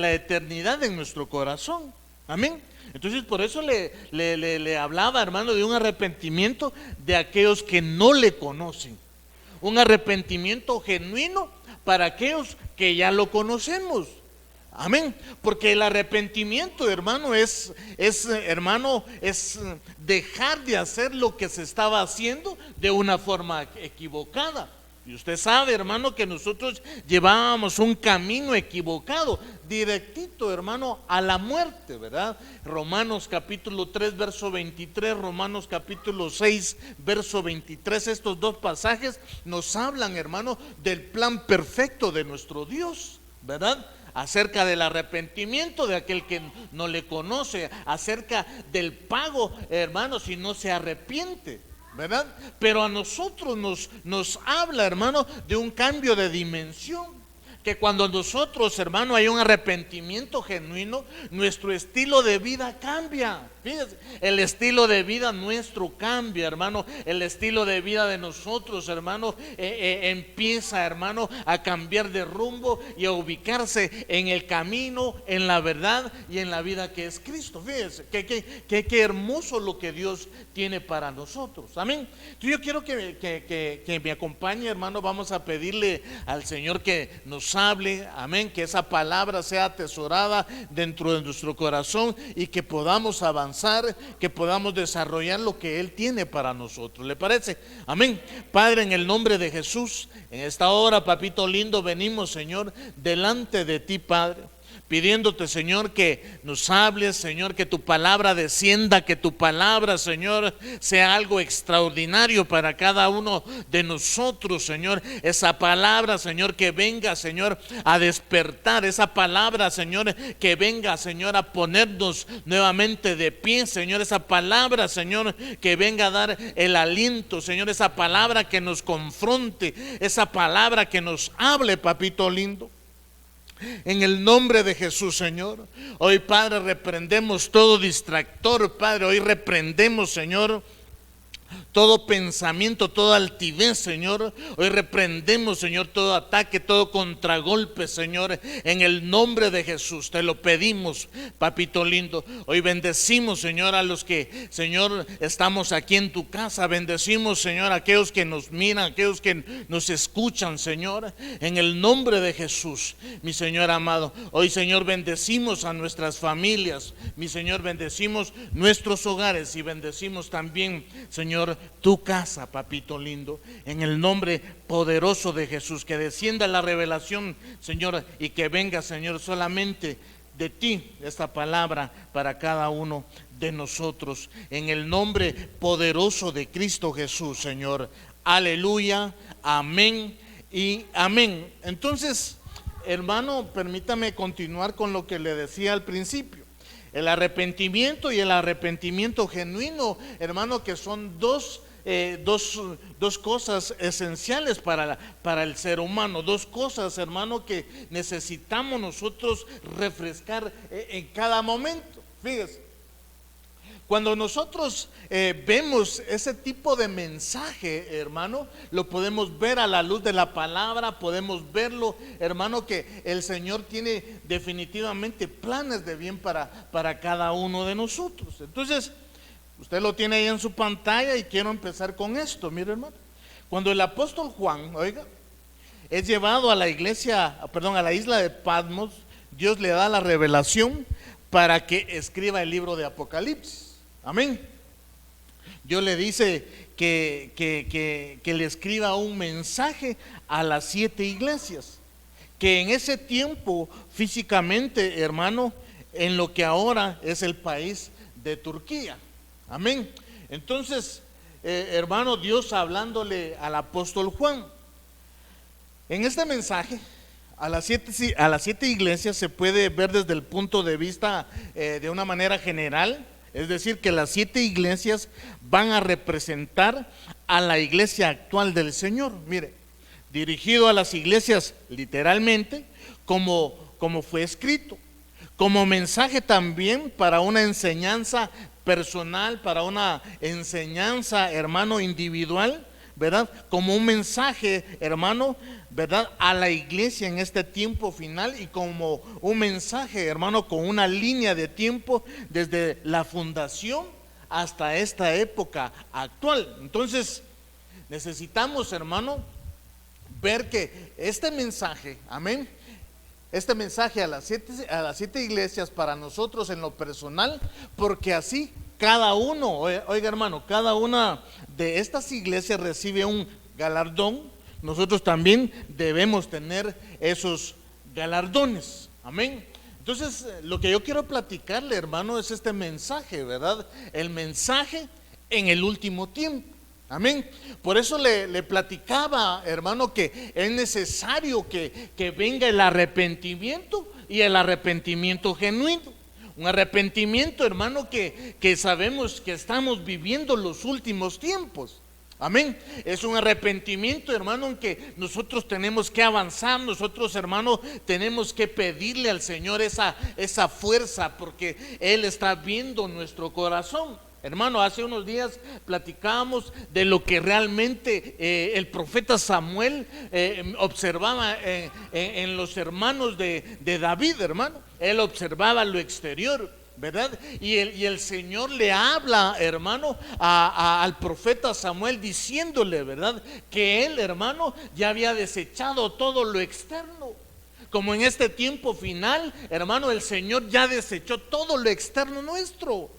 la eternidad en nuestro corazón. Amén. Entonces por eso le hablaba, hermano, de un arrepentimiento de aquellos que no le conocen. Un arrepentimiento genuino para aquellos que ya lo conocemos. Amén. Porque el arrepentimiento, hermano, es dejar de hacer lo que se estaba haciendo de una forma equivocada. Y usted sabe, hermano, que nosotros llevábamos un camino equivocado, directito, hermano, a la muerte, ¿verdad? Romanos capítulo 3, verso 23, Romanos capítulo 6, verso 23, estos dos pasajes nos hablan, hermano, del plan perfecto de nuestro Dios, ¿verdad? Acerca del arrepentimiento de aquel que no le conoce, acerca del pago, hermano, si no se arrepiente, ¿verdad? Pero a nosotros nos habla, hermano, de un cambio de dimensión. Que cuando nosotros, hermano, hay un arrepentimiento genuino, nuestro estilo de vida cambia. Fíjense, el estilo de vida nuestro cambia, hermano. El estilo de vida de nosotros, hermano, empieza, hermano, a cambiar de rumbo y a ubicarse en el camino, en la verdad y en la vida que es Cristo. Fíjense, qué hermoso lo que Dios tiene para nosotros. Amén. Entonces yo quiero que me acompañe, hermano. Vamos a pedirle al Señor que nos hable, amén, que esa palabra sea atesorada dentro de nuestro corazón y que podamos avanzar, que podamos desarrollar lo que Él tiene para nosotros. ¿Le parece? Amén. Padre, en el nombre de Jesús, en esta hora, papito lindo, venimos, Señor, delante de ti, Padre, pidiéndote, Señor, que nos hables, Señor, que tu palabra descienda, que tu palabra, Señor, sea algo extraordinario para cada uno de nosotros, Señor. Esa palabra, Señor, que venga, Señor, a despertar, esa palabra, Señor, que venga, Señor, a ponernos nuevamente de pie, Señor. Esa palabra, Señor, que venga a dar el aliento, Señor. Esa palabra que nos confronte, esa palabra que nos hable, papito lindo. En el nombre de Jesús, Señor, hoy, Padre, reprendemos todo distractor, Padre. Hoy reprendemos, Señor, todo pensamiento, toda altivez, Señor. Hoy reprendemos, Señor, todo ataque, todo contragolpe, Señor, en el nombre de Jesús. Te lo pedimos, papito lindo. Hoy bendecimos, Señor, a los que, Señor, estamos aquí en tu casa. Bendecimos, Señor, a aquellos que nos miran, a aquellos que nos escuchan, Señor, en el nombre de Jesús, mi Señor amado. Hoy, Señor, bendecimos a nuestras familias, mi Señor, bendecimos nuestros hogares y bendecimos también, Señor, tu casa, papito lindo, en el nombre poderoso de Jesús. Que descienda la revelación, Señor, y que venga, Señor, solamente de ti esta palabra para cada uno de nosotros, en el nombre poderoso de Cristo Jesús, Señor. Aleluya, amén y amén. Entonces, hermano, permítame continuar con lo que le decía al principio. El arrepentimiento y el arrepentimiento genuino, hermano, que son dos cosas esenciales para el ser humano. Dos cosas, hermano, que necesitamos nosotros refrescar en cada momento. Fíjese, cuando nosotros vemos ese tipo de mensaje, hermano, lo podemos ver a la luz de la palabra. Podemos verlo, hermano, que el Señor tiene definitivamente planes de bien para cada uno de nosotros. Entonces, usted lo tiene ahí en su pantalla y quiero empezar con esto. Mire, hermano, cuando el apóstol Juan, oiga, es llevado a la iglesia, a la isla de Patmos, Dios le da la revelación para que escriba el libro de Apocalipsis. Amén. Dios le dice que le escriba un mensaje a las 7 iglesias, que en ese tiempo físicamente, hermano, en lo que ahora es el país de Turquía. Amén. Entonces, hermano, Dios hablándole al apóstol Juan. En este mensaje a las siete iglesias se puede ver desde el punto de vista de una manera general. Es decir, que las 7 iglesias van a representar a la iglesia actual del Señor. Mire, dirigido a las iglesias literalmente, como fue escrito, como mensaje también para una enseñanza personal, para una enseñanza, hermano, individual, ¿verdad? Como un mensaje, hermano, ¿verdad? A la iglesia en este tiempo final, y como un mensaje, hermano, con una línea de tiempo desde la fundación hasta esta época actual. Entonces, necesitamos, hermano, ver que este mensaje, amén, este mensaje a las siete iglesias para nosotros en lo personal, porque así cada uno, oiga hermano, cada una de estas iglesias recibe un galardón. Nosotros también debemos tener esos galardones, amén. Entonces, lo que yo quiero platicarle, hermano, es este mensaje, ¿verdad? El mensaje en el último tiempo. Amén. Por eso le platicaba, hermano, que es necesario que venga el arrepentimiento, y el arrepentimiento genuino. Un arrepentimiento, hermano, que sabemos que estamos viviendo los últimos tiempos. Amén. Es un arrepentimiento, hermano, en que nosotros tenemos que avanzar. Nosotros, hermano, tenemos que pedirle al Señor esa fuerza, porque Él está viendo nuestro corazón. Hermano, hace unos días platicábamos de lo que realmente el profeta Samuel observaba en los hermanos de David, hermano. Él observaba lo exterior, ¿verdad? Y el Señor le habla, hermano, al profeta Samuel, diciéndole, ¿verdad?, que él, hermano, ya había desechado todo lo externo. Como en este tiempo final, hermano, el Señor ya desechó todo lo externo nuestro.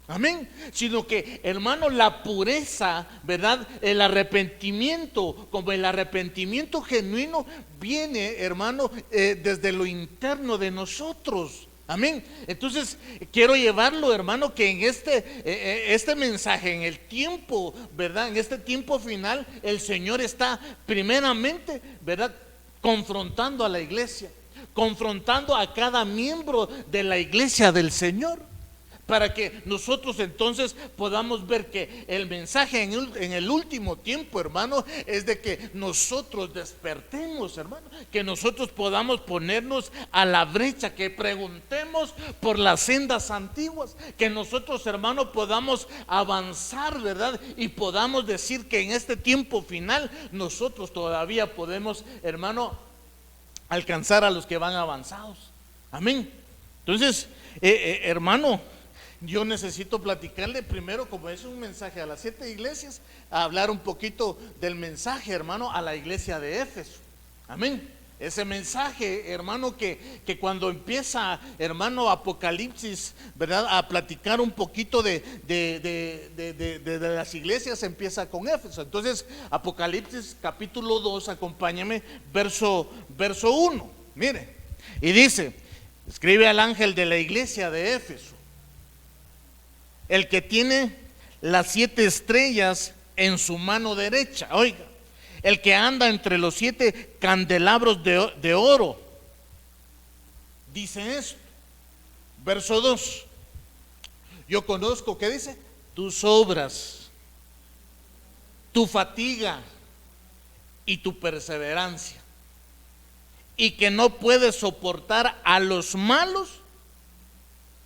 Amén. Sino que, hermano, la pureza, ¿verdad? El arrepentimiento, como el arrepentimiento genuino, viene, hermano, desde lo interno de nosotros. Amén. Entonces quiero llevarlo, hermano, que en este mensaje, en el tiempo, ¿verdad?, en este tiempo final, el Señor está primeramente, ¿verdad?, confrontando a la iglesia, confrontando a cada miembro de la iglesia del Señor, para que nosotros entonces podamos ver que el mensaje en el último tiempo, hermano, es de que nosotros despertemos, hermano, que nosotros podamos ponernos a la brecha, que preguntemos por las sendas antiguas, que nosotros, hermano, podamos avanzar, ¿verdad? Y podamos decir que en este tiempo final nosotros todavía podemos, hermano, alcanzar a los que van avanzados. Amén. Entonces, hermano, yo necesito platicarle primero, como es un mensaje a las 7 iglesias, a hablar un poquito del mensaje, hermano, a la iglesia de Éfeso. Amén. Ese mensaje, hermano, que cuando empieza, hermano, Apocalipsis, ¿verdad?, a platicar un poquito de las iglesias, empieza con Éfeso. Entonces, Apocalipsis capítulo 2, acompáñame, verso 1. Mire, y dice: escribe al ángel de la iglesia de Éfeso, el que tiene las 7 estrellas en su mano derecha, oiga, el que anda entre los 7 candelabros de oro, dice esto, verso 2: yo conozco, ¿qué dice?, tus obras, tu fatiga y tu perseverancia, y que no puedes soportar a los malos,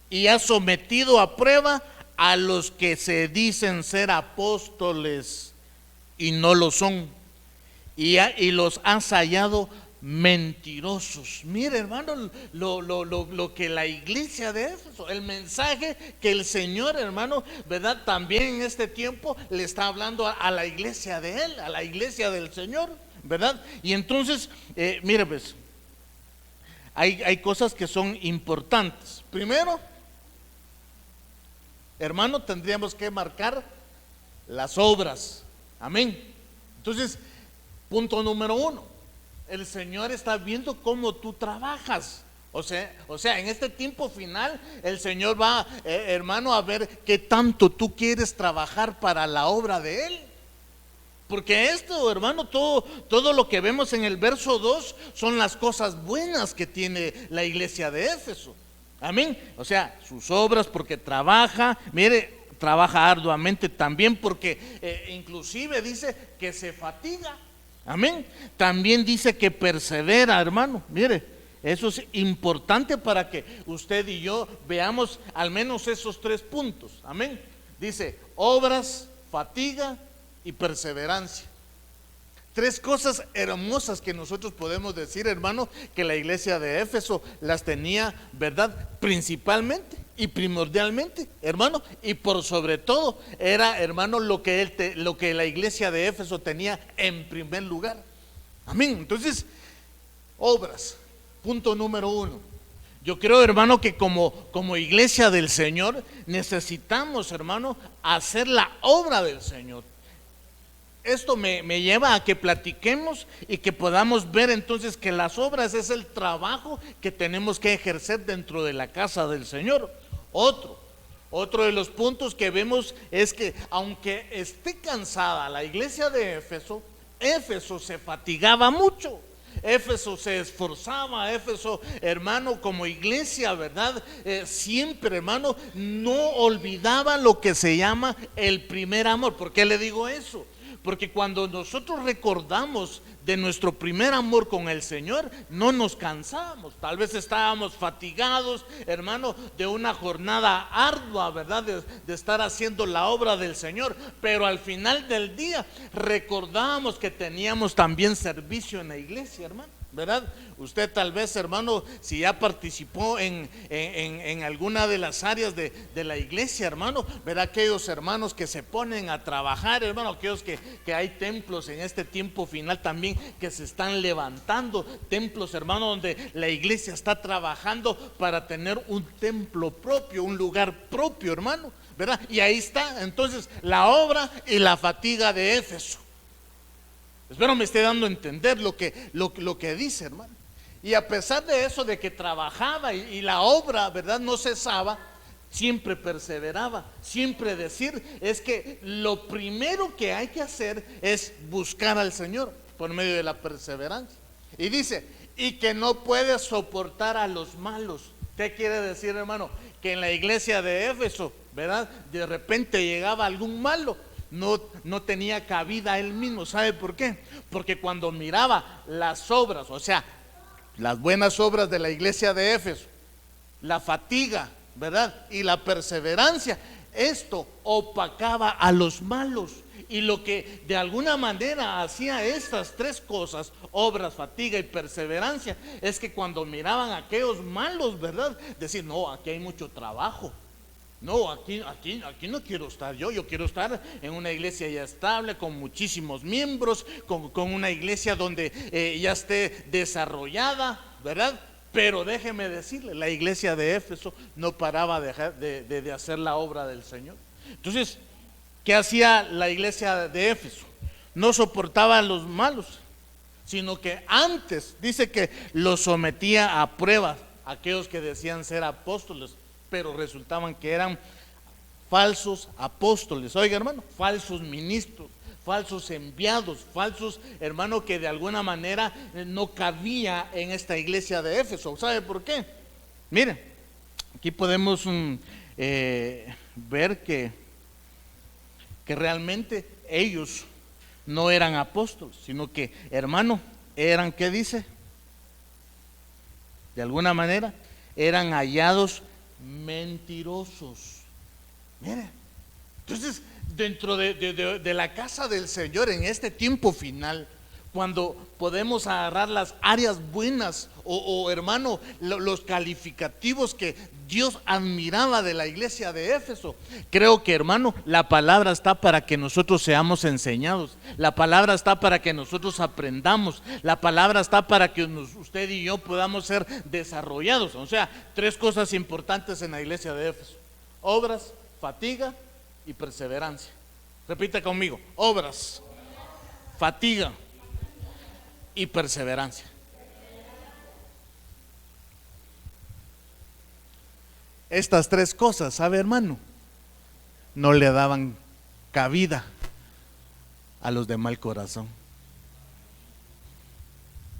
y has sometido a prueba a los que se dicen ser apóstoles y no lo son, y los has hallado mentirosos. Mire, hermano, lo que la iglesia de Éfeso, el mensaje que el Señor, hermano, ¿verdad?, también en este tiempo le está hablando a la iglesia de Él, a la iglesia del Señor, ¿verdad? Y entonces, mire, pues, hay cosas que son importantes. Primero, hermano, tendríamos que marcar las obras. Amén. Entonces, punto número 1, el Señor está viendo cómo tú trabajas. O sea, en este tiempo final, el Señor va, hermano, a ver qué tanto tú quieres trabajar para la obra de Él. Porque esto, hermano, todo lo que vemos en el verso 2 son las cosas buenas que tiene la iglesia de Éfeso. Amén. O sea, sus obras, porque trabaja, mire, trabaja arduamente, también porque inclusive dice que se fatiga. Amén. También dice que persevera, hermano. Mire, eso es importante para que usted y yo veamos al menos esos 3 puntos. Amén. Dice obras, fatiga y perseverancia. tres cosas hermosas que nosotros podemos decir, hermano, que la iglesia de Éfeso las tenía, ¿verdad? Principalmente y primordialmente, hermano, y por sobre todo era, hermano, lo que la iglesia de Éfeso tenía en primer lugar. Amén. Entonces, obras, punto número uno. Yo creo, hermano, que como iglesia del Señor necesitamos, hermano, hacer la obra del Señor. Esto me lleva a que platiquemos y que podamos ver entonces que las obras es el trabajo que tenemos que ejercer dentro de la casa del Señor. Otro de los puntos que vemos es que aunque esté cansada la iglesia de Éfeso, Éfeso se fatigaba mucho. Éfeso se esforzaba, Éfeso, hermano, como iglesia, ¿verdad? Siempre, hermano, no olvidaba lo que se llama el primer amor. ¿Por qué le digo eso? Porque cuando nosotros recordamos de nuestro primer amor con el Señor, no nos cansábamos. Tal vez estábamos fatigados, hermano, de una jornada ardua, ¿verdad? De estar haciendo la obra del Señor. Pero al final del día recordábamos que teníamos también servicio en la iglesia, hermano, ¿verdad? Usted tal vez, hermano, si ya participó en alguna de las áreas de la iglesia, hermano, verá aquellos hermanos que se ponen a trabajar, hermano, aquellos que hay templos en este tiempo final también que se están levantando, templos, hermano, donde la iglesia está trabajando para tener un templo propio, un lugar propio, hermano, ¿verdad? Y ahí está entonces la obra y la fatiga de Éfeso. Espero me esté dando a entender lo que dice, hermano. Y a pesar de eso, de que trabajaba y la obra, ¿verdad?, no cesaba, siempre perseveraba. Siempre decir es que lo primero que hay que hacer es buscar al Señor por medio de la perseverancia. Y dice, y que no puede soportar a los malos. ¿Qué quiere decir, hermano? Que en la iglesia de Éfeso, ¿verdad?, de repente llegaba algún malo. No tenía cabida él mismo. ¿Sabe por qué? Porque cuando miraba las obras, o sea, las buenas obras de la iglesia de Éfeso, la fatiga, ¿verdad?, y la perseverancia, esto opacaba a los malos. Y lo que de alguna manera hacía estas tres cosas, obras, fatiga y perseverancia, es que cuando miraban a aquellos malos, ¿verdad?, decir, no, aquí hay mucho trabajo. No, aquí no quiero estar yo quiero estar en una iglesia ya estable, con muchísimos miembros, con una iglesia donde ya esté desarrollada, ¿verdad? Pero déjeme decirle, la iglesia de Éfeso no paraba de hacer la obra del Señor. Entonces, ¿qué hacía la iglesia de Éfeso? No soportaba a los malos, sino que antes dice que los sometía a pruebas, aquellos que decían ser apóstoles, pero resultaban que eran falsos apóstoles. Oiga, hermano, falsos ministros, falsos enviados, falsos, hermano, que de alguna manera no cabía en esta iglesia de Éfeso. ¿Sabe por qué? Mire, aquí podemos ver que realmente ellos no eran apóstoles, sino que, hermano, eran, ¿qué dice? De alguna manera eran hallados mentirosos. Mire, entonces dentro de la casa del Señor en este tiempo final, cuando podemos agarrar las áreas buenas o hermano, los calificativos que Dios admiraba de la iglesia de Éfeso, creo que, hermano, la palabra está para que nosotros seamos enseñados, la palabra está para que nosotros aprendamos, la palabra está para que usted y yo podamos ser desarrollados. O sea, tres cosas importantes en la iglesia de Éfeso: obras, fatiga y perseverancia. Repita conmigo: obras, fatiga y perseverancia. Estas tres cosas, ¿sabe, hermano?, no le daban cabida a los de mal corazón.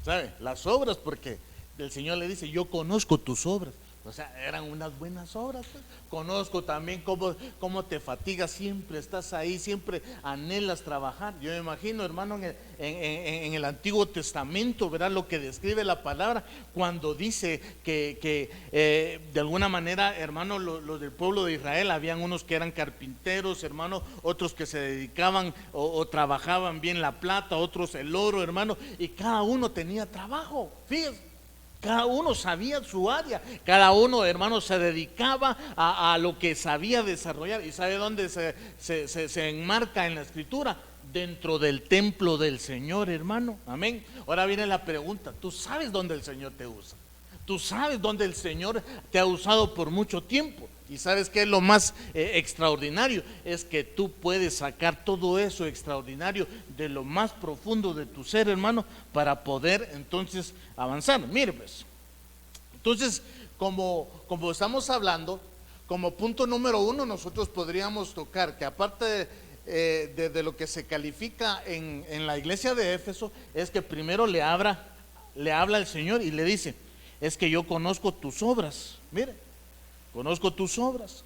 ¿Sabe? Las obras, porque el Señor le dice, yo conozco tus obras. O sea, eran unas buenas obras, pues. Conozco también cómo te fatigas, siempre estás ahí, siempre anhelas trabajar. Yo me imagino, hermano, en el Antiguo Testamento, ¿verdad? Lo que describe la palabra, cuando dice que de alguna manera, hermano, los del pueblo de Israel, habían unos que eran carpinteros, hermano, otros que se dedicaban o trabajaban bien la plata, otros el oro, hermano, y cada uno tenía trabajo, fíjense. Cada uno sabía su área, cada uno, hermano, se dedicaba a lo que sabía desarrollar. ¿Y sabe dónde se enmarca en la escritura? Dentro del templo del Señor, hermano. Amén. Ahora viene la pregunta: ¿tú sabes dónde el Señor te usa? ¿Tú sabes dónde el Señor te ha usado por mucho tiempo? Y sabes qué es lo más extraordinario, es que tú puedes sacar todo eso extraordinario de lo más profundo de tu ser, hermano, para poder entonces avanzar. Mire pues, entonces como estamos hablando, como punto número uno, nosotros podríamos tocar que aparte de lo que se califica en la iglesia de Éfeso, es que primero le habla al Señor y le dice: es que yo conozco tus obras. Mire, conozco tus obras.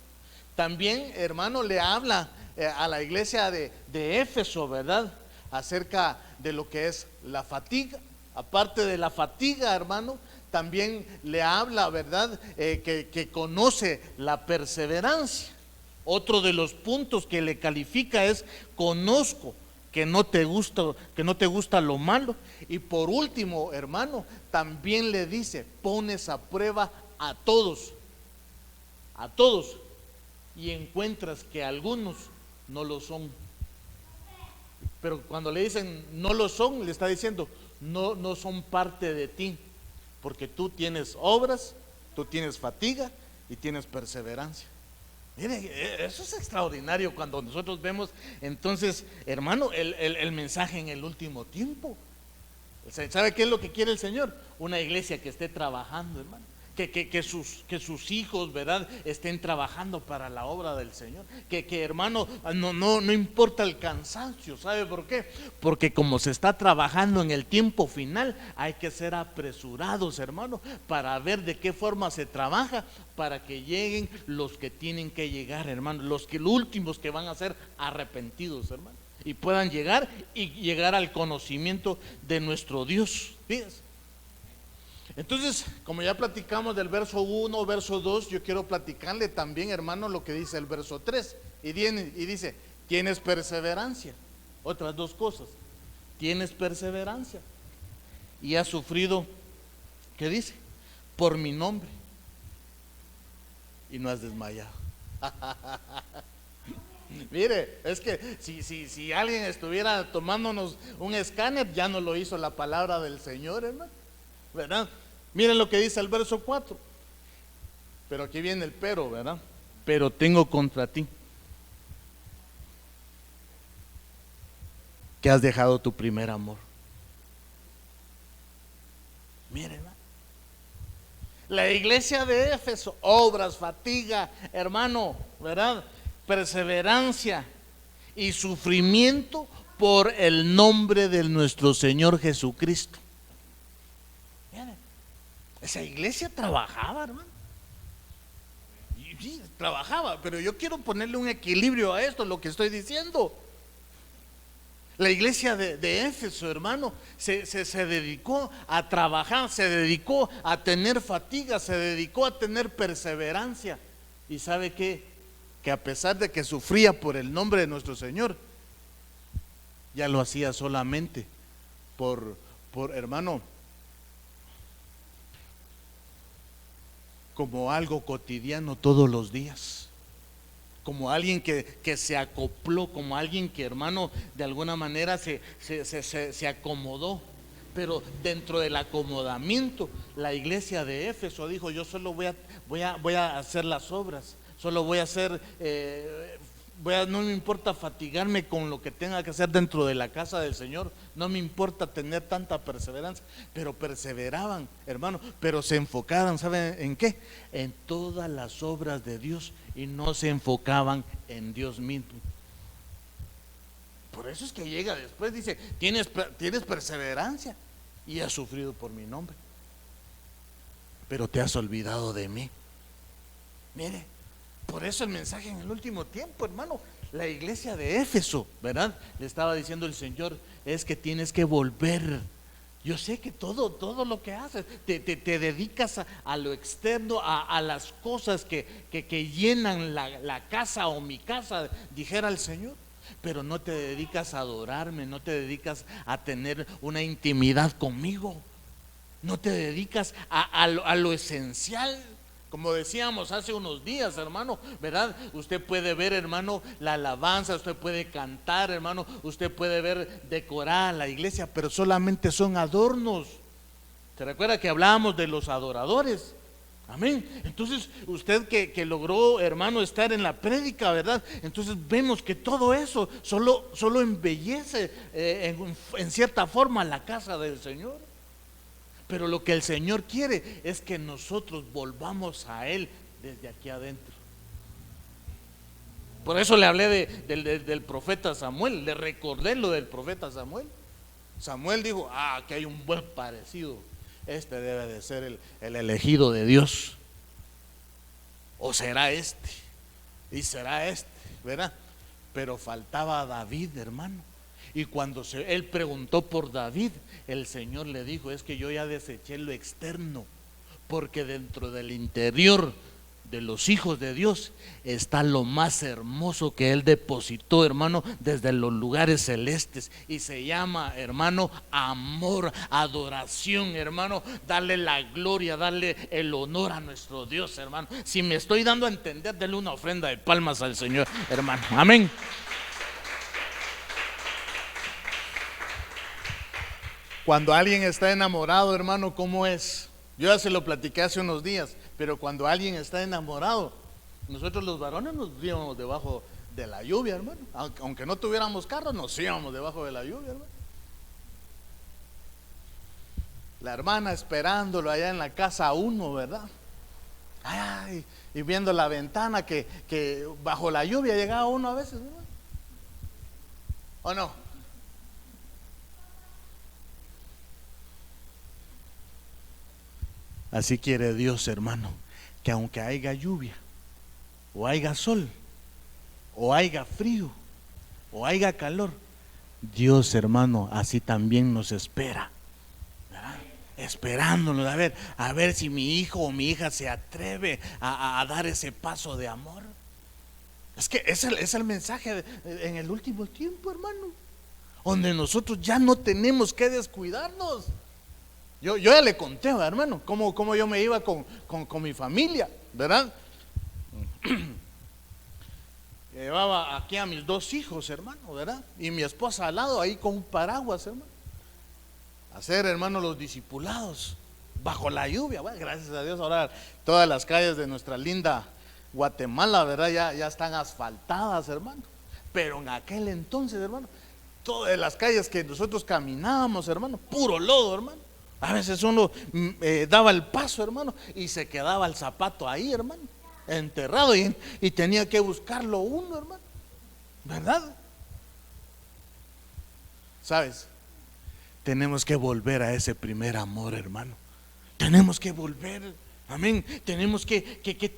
También, hermano, le habla a la iglesia de Éfeso, ¿verdad? Acerca de lo que es la fatiga. Aparte de la fatiga, hermano, también le habla, ¿verdad? Que conoce la perseverancia. Otro de los puntos que le califica es: conozco que no te gusta lo malo. Y por último, hermano, también le dice: pones a prueba a todos, y encuentras que algunos no lo son. Pero cuando le dicen no lo son, le está diciendo: no son parte de ti, porque tú tienes obras, tú tienes fatiga y tienes perseverancia. Mire, eso es extraordinario cuando nosotros vemos entonces, hermano, el mensaje en el último tiempo. ¿Sabe qué es lo que quiere el Señor? Una iglesia que esté trabajando, hermano. Que sus hijos, ¿verdad?, estén trabajando para la obra del Señor. Que hermano, no importa el cansancio. ¿Sabe por qué? Porque como se está trabajando en el tiempo final, hay que ser apresurados, hermano, para ver de qué forma se trabaja, para que lleguen los que tienen que llegar, hermano, los últimos que van a ser arrepentidos, hermano, y puedan llegar al conocimiento de nuestro Dios. Fíjense. Entonces, como ya platicamos del verso 1, verso 2, yo quiero platicarle también, hermano, lo que dice el verso 3. Y dice: tienes perseverancia. Otras dos cosas: tienes perseverancia y has sufrido, ¿qué dice? Por mi nombre, y no has desmayado. Mire, es que si alguien estuviera tomándonos un escáner, ya no lo hizo la palabra del Señor, hermano, ¿verdad? Miren lo que dice el verso 4. Pero aquí viene el pero, ¿verdad? Pero tengo contra ti que has dejado tu primer amor. Miren, ¿verdad? La iglesia de Éfeso: obras, fatiga, hermano, ¿verdad? Perseverancia y sufrimiento por el nombre de nuestro Señor Jesucristo. Miren, esa iglesia trabajaba, hermano. Sí, trabajaba, pero yo quiero ponerle un equilibrio a esto, lo que estoy diciendo. La iglesia de Éfeso, hermano, se dedicó a trabajar, se dedicó a tener fatiga, se dedicó a tener perseverancia. ¿Y sabe qué? Que a pesar de que sufría por el nombre de nuestro Señor, ya lo hacía solamente por hermano, como algo cotidiano todos los días, como alguien que se acopló, como alguien que, hermano, de alguna manera se acomodó. Pero dentro del acomodamiento, la iglesia de Éfeso dijo: yo solo voy a hacer las obras, solo voy a hacer, no me importa fatigarme con lo que tenga que hacer dentro de la casa del Señor, no me importa tener tanta perseverancia. Pero perseveraban, hermano, pero se enfocaban, ¿saben en qué? En todas las obras de Dios, y no se enfocaban en Dios mismo. Por eso es que llega después, dice: tienes perseverancia y has sufrido por mi nombre, pero te has olvidado de mí. Mire, por eso el mensaje en el último tiempo, hermano, la iglesia de Éfeso, ¿verdad? Le estaba diciendo el Señor, es que tienes que volver. Yo sé que todo lo que haces, te dedicas a lo externo, a las cosas que llenan la casa o mi casa, dijera el Señor. Pero no te dedicas a adorarme, no te dedicas a tener una intimidad conmigo, no te dedicas a lo esencial. Como decíamos hace unos días, hermano, ¿verdad? Usted puede ver, hermano, la alabanza, usted puede cantar, hermano, usted puede ver decorar la iglesia, pero solamente son adornos. ¿Se recuerda que hablábamos de los adoradores? Amén. Entonces, usted que logró, hermano, estar en la prédica, ¿verdad? Entonces vemos que todo eso solo embellece en cierta forma la casa del Señor. Pero lo que el Señor quiere es que nosotros volvamos a Él desde aquí adentro. Por eso le hablé del profeta Samuel, le recordé lo del profeta Samuel. Samuel dijo, que hay un buen parecido, este debe de ser el elegido de Dios. O será este, y será este, ¿verdad? Pero faltaba David, hermano. Y cuando él preguntó por David, el Señor le dijo, es que yo ya deseché lo externo, porque dentro del interior de los hijos de Dios está lo más hermoso que Él depositó, hermano, desde los lugares celestes, y se llama, hermano, amor, adoración, hermano, darle la gloria, darle el honor a nuestro Dios, hermano. Si me estoy dando a entender, denle una ofrenda de palmas al Señor, hermano. Amén. Cuando alguien está enamorado, hermano, ¿cómo es? Yo ya se lo platiqué hace unos días, pero cuando alguien está enamorado, nosotros los varones nos íbamos debajo de la lluvia, hermano. Aunque no tuviéramos carro, nos íbamos debajo de la lluvia, hermano. La hermana esperándolo allá en la casa uno, ¿verdad? Y viendo la ventana que bajo la lluvia llegaba uno a veces, ¿verdad? ¿O no? Así quiere Dios, hermano, que aunque haya lluvia, o haya sol, o haya frío, o haya calor, Dios, hermano, así también nos espera, ¿verdad? Esperándonos a ver si mi hijo o mi hija se atreve a dar ese paso de amor. Es que es el mensaje en el último tiempo, hermano, donde nosotros ya no tenemos que descuidarnos. Yo ya le conté, hermano, cómo yo me iba con mi familia, ¿verdad? Llevaba aquí a mis dos hijos, hermano, ¿verdad? Y mi esposa al lado, ahí con un paraguas, hermano. Hacer, hermano, los discipulados bajo la lluvia. Bueno, gracias a Dios, ahora todas las calles de nuestra linda Guatemala, ¿verdad? Ya están asfaltadas, hermano. Pero en aquel entonces, hermano, todas las calles que nosotros caminábamos, hermano, puro lodo, hermano. A veces uno daba el paso, hermano, y se quedaba el zapato ahí, hermano, enterrado, y tenía que buscarlo uno, hermano, ¿verdad? ¿Sabes? Tenemos que volver a ese primer amor, hermano. Tenemos que volver. Amén. Tenemos que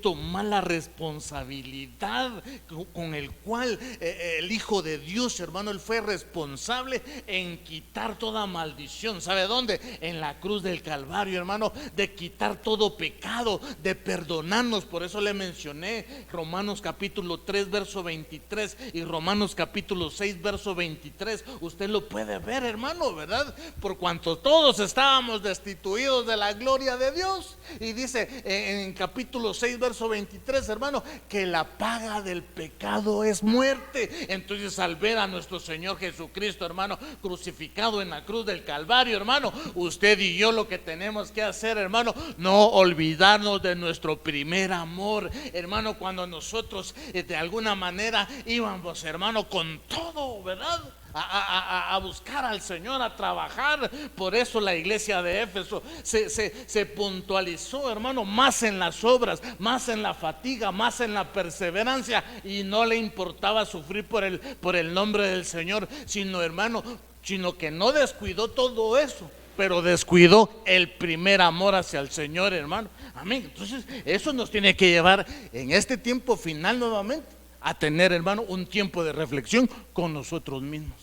tomar la responsabilidad con el cual el Hijo de Dios, hermano, Él fue responsable en quitar toda maldición. ¿Sabe dónde? En la cruz del Calvario, hermano, de quitar todo pecado, de perdonarnos. Por eso le mencioné Romanos capítulo 3 verso 23 y Romanos capítulo 6 verso 23. Usted lo puede ver, hermano, ¿verdad? Por cuanto todos estábamos destituidos de la gloria de Dios. Y dice en capítulo 6 verso 23, hermano, que la paga del pecado es muerte. Entonces, al ver a nuestro Señor Jesucristo, hermano, crucificado en la cruz del Calvario, hermano, usted y yo lo que tenemos que hacer, hermano, no olvidarnos de nuestro primer amor, hermano. Cuando nosotros de alguna manera íbamos, hermano, con todo, ¿verdad? A buscar al Señor, a trabajar. Por eso la iglesia de Éfeso se puntualizó, hermano, más en las obras, más en la fatiga, más en la perseverancia, y no le importaba sufrir por el nombre del Señor, sino, hermano, sino que no descuidó todo eso, pero descuidó el primer amor hacia el Señor, hermano. Amén. Entonces, eso nos tiene que llevar en este tiempo final nuevamente a tener, hermano, un tiempo de reflexión con nosotros mismos.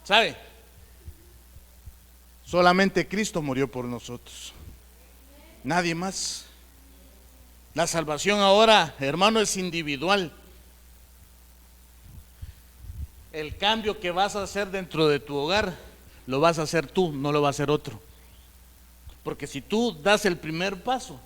¿Sabe? Solamente Cristo murió por nosotros, nadie más. La salvación ahora, hermano, es individual. El cambio que vas a hacer dentro de tu hogar lo vas a hacer tú, no lo va a hacer otro. Porque si tú das el primer paso,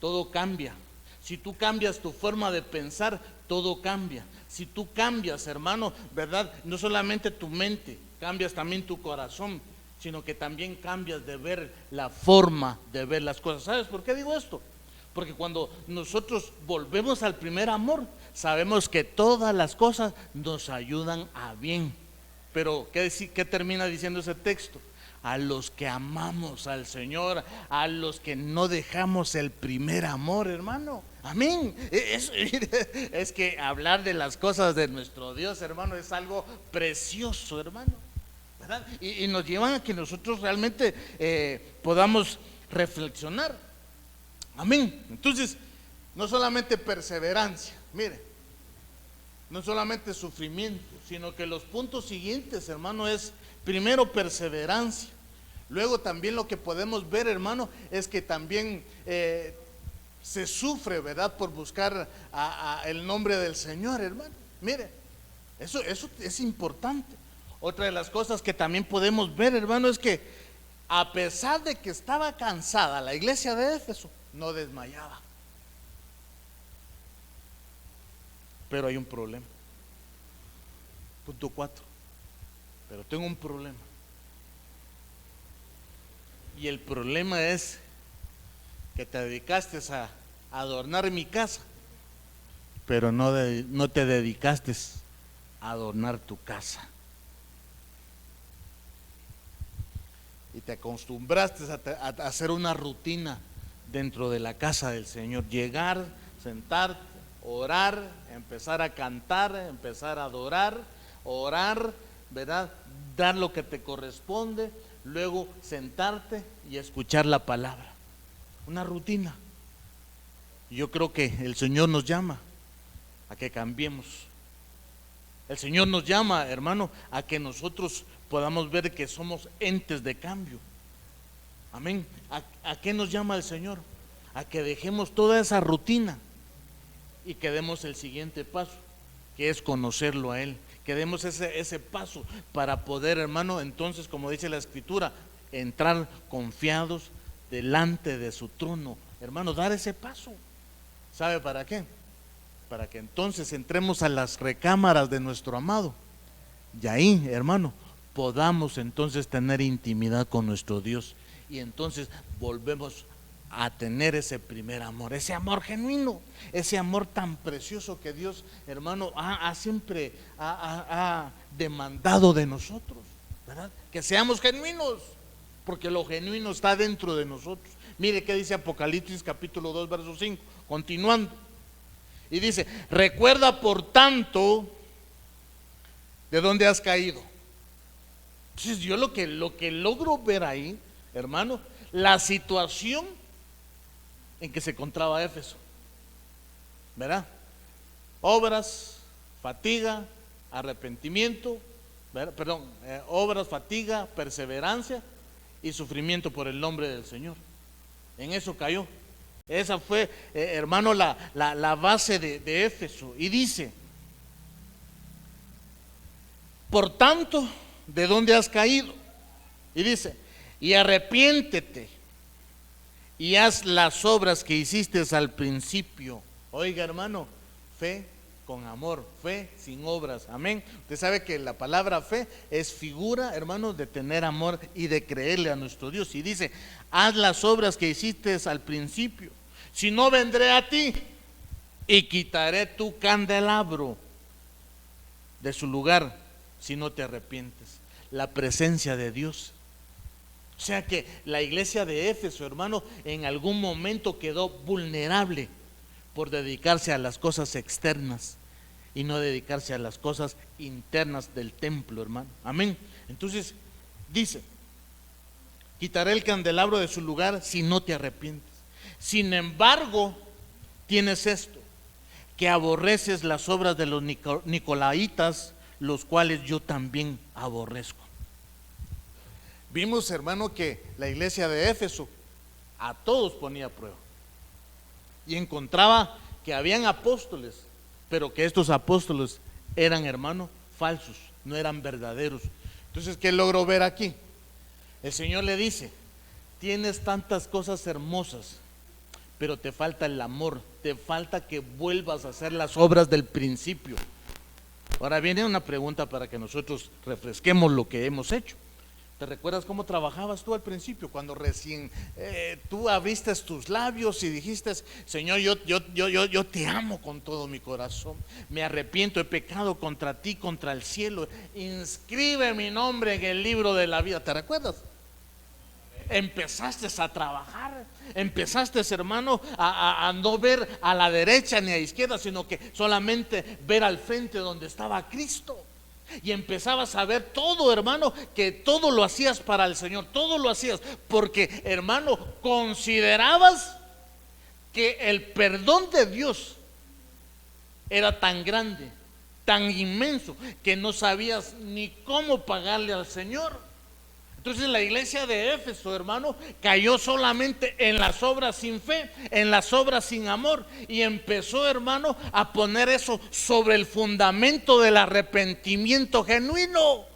todo cambia. Si tú cambias tu forma de pensar, todo cambia. Si tú cambias, hermano, ¿verdad? No solamente tu mente, cambias también tu corazón, sino que también cambias de ver la forma de ver las cosas. ¿Sabes por qué digo esto? Porque cuando nosotros volvemos al primer amor, sabemos que todas las cosas nos ayudan a bien. Pero ¿qué termina diciendo ese texto? A los que amamos al Señor, a los que no dejamos el primer amor, hermano. Amén. Es que hablar de las cosas de nuestro Dios, hermano, es algo precioso, hermano, ¿verdad? Y nos llevan a que nosotros realmente podamos reflexionar. Amén. Entonces, no solamente perseverancia, mire, no solamente sufrimiento, sino que los puntos siguientes, hermano, es primero perseverancia. Luego también lo que podemos ver, hermano, es que también se sufre, ¿verdad?, por buscar el nombre del Señor, hermano. Mire, eso es importante. Otra de las cosas que también podemos ver, hermano, es que a pesar de que estaba cansada la iglesia de Éfeso, no desmayaba. Pero hay un problema. Punto 4. Pero tengo un problema. Y el problema es que te dedicaste a adornar mi casa, pero no te dedicaste a adornar tu casa. Y te acostumbraste a hacer una rutina dentro de la casa del Señor. Llegar, sentarte, orar, empezar a cantar, empezar a adorar, orar, ¿verdad? Dar lo que te corresponde, luego sentarte y escuchar la palabra. Una rutina. Yo creo que el Señor nos llama a que cambiemos. El Señor nos llama, hermano, a que nosotros podamos ver que somos entes de cambio. Amén. ¿A qué nos llama el Señor? A que dejemos toda esa rutina y que demos el siguiente paso, que es conocerlo a Él. Que demos ese paso para poder, hermano, entonces, como dice la Escritura, entrar confiados delante de su trono. Hermano, dar ese paso. ¿Sabe para qué? Para que entonces entremos a las recámaras de nuestro amado. Y ahí, hermano, podamos entonces tener intimidad con nuestro Dios. Y entonces volvemos a tener ese primer amor, ese amor genuino, ese amor tan precioso que Dios, hermano, siempre ha demandado de nosotros, ¿verdad? Que seamos genuinos, porque lo genuino está dentro de nosotros. Mire qué dice Apocalipsis capítulo 2 verso 5, continuando, y dice: recuerda por tanto de dónde has caído. Entonces yo lo que logro ver ahí, hermano, la situación en que se encontraba Éfeso, ¿verdad? Obras, fatiga, arrepentimiento, obras, fatiga, perseverancia y sufrimiento por el nombre del Señor. En eso cayó. Esa fue, hermano, la base de Éfeso. Y dice: por tanto, ¿de dónde has caído? Y dice: y arrepiéntete y haz las obras que hiciste al principio. Oiga, hermano, fe con amor, fe sin obras. Amén. Usted sabe que la palabra fe es figura, hermano, de tener amor y de creerle a nuestro Dios. Y dice: haz las obras que hiciste al principio. Si no, vendré a ti y quitaré tu candelabro de su lugar si no te arrepientes. La presencia de Dios. O sea que la iglesia de Éfeso, hermano, en algún momento quedó vulnerable por dedicarse a las cosas externas y no dedicarse a las cosas internas del templo, hermano. Amén. Entonces dice: quitaré el candelabro de su lugar si no te arrepientes. Sin embargo, tienes esto, que aborreces las obras de los nicolaitas, los cuales yo también aborrezco. Vimos, hermano, que la iglesia de Éfeso a todos ponía a prueba y encontraba que habían apóstoles, pero que estos apóstoles eran, hermano, falsos, no eran verdaderos. Entonces, ¿qué logró ver aquí? El Señor le dice: tienes tantas cosas hermosas, pero te falta el amor, te falta que vuelvas a hacer las obras del principio. Ahora viene una pregunta para que nosotros refresquemos lo que hemos hecho. ¿Te recuerdas cómo trabajabas tú al principio? Cuando recién tú abriste tus labios y dijiste: Señor, yo te amo con todo mi corazón, me arrepiento, he pecado contra ti, contra el cielo, inscribe mi nombre en el libro de la vida. ¿Te recuerdas? Empezaste a trabajar, empezaste, hermano, a no ver a la derecha ni a la izquierda, sino que solamente ver al frente donde estaba Cristo. Y empezabas a ver todo, hermano, que todo lo hacías para el Señor, todo lo hacías porque, hermano, considerabas que el perdón de Dios era tan grande, tan inmenso, que no sabías ni cómo pagarle al Señor. Entonces la iglesia de Éfeso, hermano, cayó solamente en las obras sin fe, en las obras sin amor, y empezó, hermano, a poner eso sobre el fundamento del arrepentimiento genuino.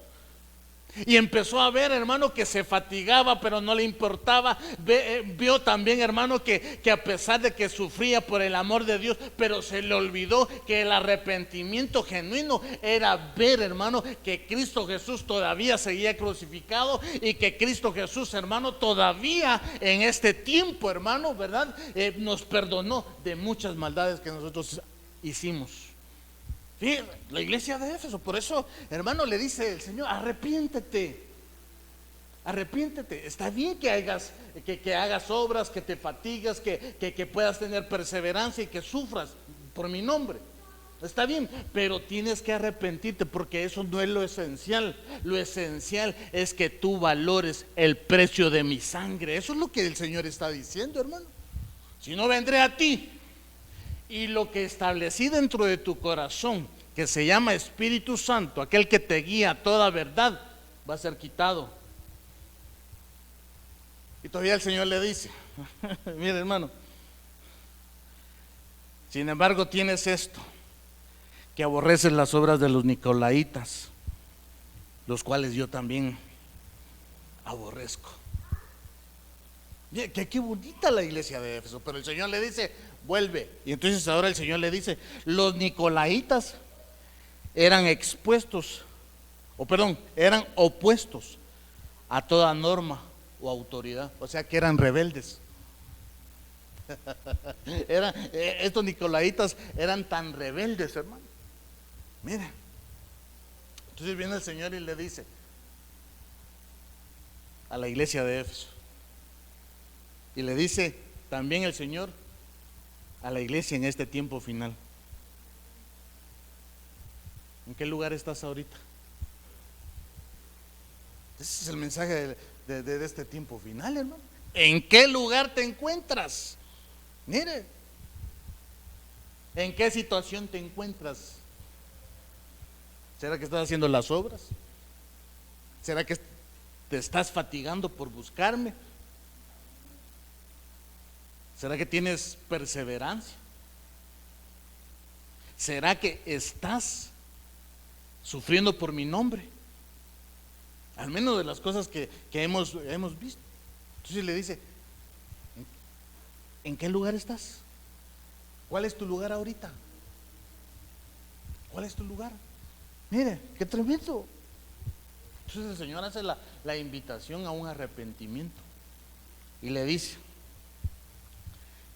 Y empezó a ver, hermano, que se fatigaba, pero no le importaba. Vio también, hermano, que a pesar de que sufría por el amor de Dios, pero se le olvidó que el arrepentimiento genuino era ver, hermano, que Cristo Jesús todavía seguía crucificado y que Cristo Jesús, hermano, todavía en este tiempo, hermano, ¿verdad? Nos perdonó de muchas maldades que nosotros hicimos. Fíjate, la iglesia de Éfeso, por eso, hermano, le dice el Señor: arrepiéntete, arrepiéntete. Está bien que hagas obras, que te fatigas, que puedas tener perseverancia y que sufras por mi nombre. Está bien, pero tienes que arrepentirte, porque eso no es lo esencial. Lo esencial es que tú valores el precio de mi sangre. Eso es lo que el Señor está diciendo, hermano. Si no, vendré a ti, y lo que establecí dentro de tu corazón, que se llama Espíritu Santo, aquel que te guía a toda verdad, va a ser quitado. Y todavía el Señor le dice: mire, hermano, sin embargo tienes esto, que aborreces las obras de los nicolaitas, los cuales yo también aborrezco. Mira, qué bonita la iglesia de Éfeso, pero el Señor le dice: vuelve. Y entonces ahora el Señor le dice: los nicolaitas eran eran opuestos a toda norma o autoridad, o sea que eran rebeldes. Estos nicolaitas eran tan rebeldes, hermano. Mira, entonces viene el Señor y le dice a la iglesia de Éfeso, y le dice también el Señor a la iglesia en este tiempo final: ¿en qué lugar estás ahorita? Ese es el mensaje de este tiempo final, hermano. ¿En qué lugar te encuentras? Mire, ¿en qué situación te encuentras? ¿Será que estás haciendo las obras? ¿Será que te estás fatigando por buscarme? ¿Será que tienes perseverancia? ¿Será que estás sufriendo por mi nombre? Al menos de las cosas que hemos visto. Entonces le dice: ¿en qué lugar estás? ¿Cuál es tu lugar ahorita? ¿Cuál es tu lugar? Mire, qué tremendo. Entonces el Señor hace la invitación a un arrepentimiento y le dice: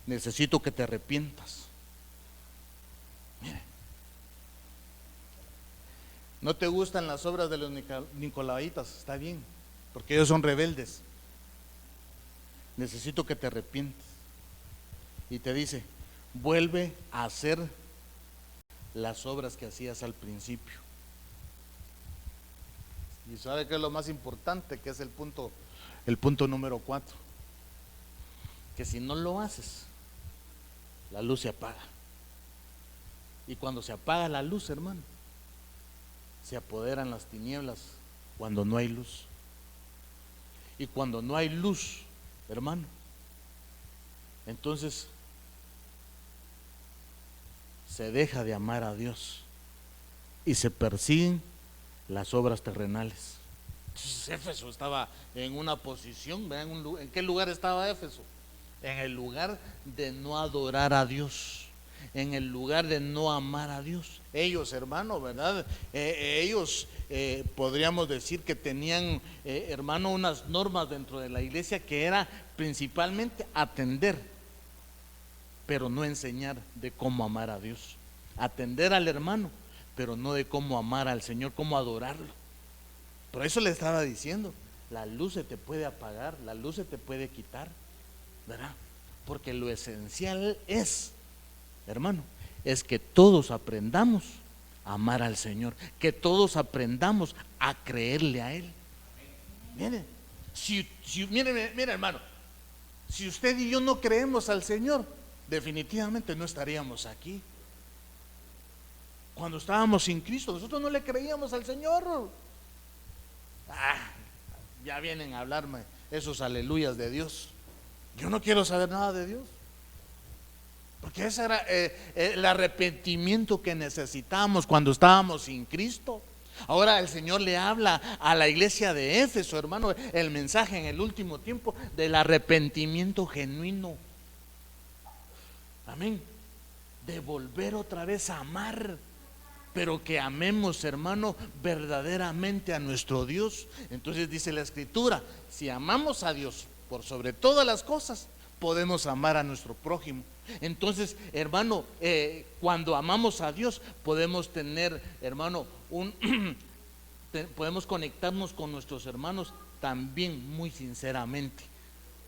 necesito que te arrepientas. Mire, no te gustan las obras de los nicolaitas, está bien, porque ellos son rebeldes. Necesito que te arrepientas. Y te dice: vuelve a hacer las obras que hacías al principio. ¿Y sabe qué es lo más importante? Que es el punto el punto número 4, que si no lo haces, la luz se apaga. Y cuando se apaga la luz, hermano, se apoderan las tinieblas cuando no hay luz. Y cuando no hay luz, hermano, entonces se deja de amar a Dios y se persiguen las obras terrenales. Entonces Éfeso estaba en una posición, ¿en qué lugar estaba Éfeso? En el lugar de no adorar a Dios, en el lugar de no amar a Dios. Ellos, hermano, ¿verdad? Ellos podríamos decir que tenían, hermano, unas normas dentro de la iglesia que era principalmente atender, pero no enseñar de cómo amar a Dios. Atender al hermano, pero no de cómo amar al Señor, cómo adorarlo. Por eso le estaba diciendo, la luz se te puede apagar, la luz se te puede quitar, ¿verdad? Porque lo esencial es, hermano, es que todos aprendamos a amar al Señor, que todos aprendamos a creerle a Él. Mire, mire hermano, si usted y yo no creemos al Señor, definitivamente no estaríamos aquí. Cuando estábamos sin Cristo, nosotros no le creíamos al Señor. Ya vienen a hablarme esos aleluyas de Dios. Yo no quiero saber nada de Dios, porque ese era el arrepentimiento que necesitábamos cuando estábamos sin Cristo. Ahora el Señor le habla a la iglesia de Éfeso, hermano, el mensaje en el último tiempo del arrepentimiento genuino. Amén. De volver otra vez a amar, pero que amemos, hermano, verdaderamente a nuestro Dios. Entonces dice la Escritura, si amamos a Dios por sobre todas las cosas, podemos amar a nuestro prójimo. Entonces, hermano, cuando amamos a Dios, podemos tener, hermano, podemos conectarnos con nuestros hermanos también muy sinceramente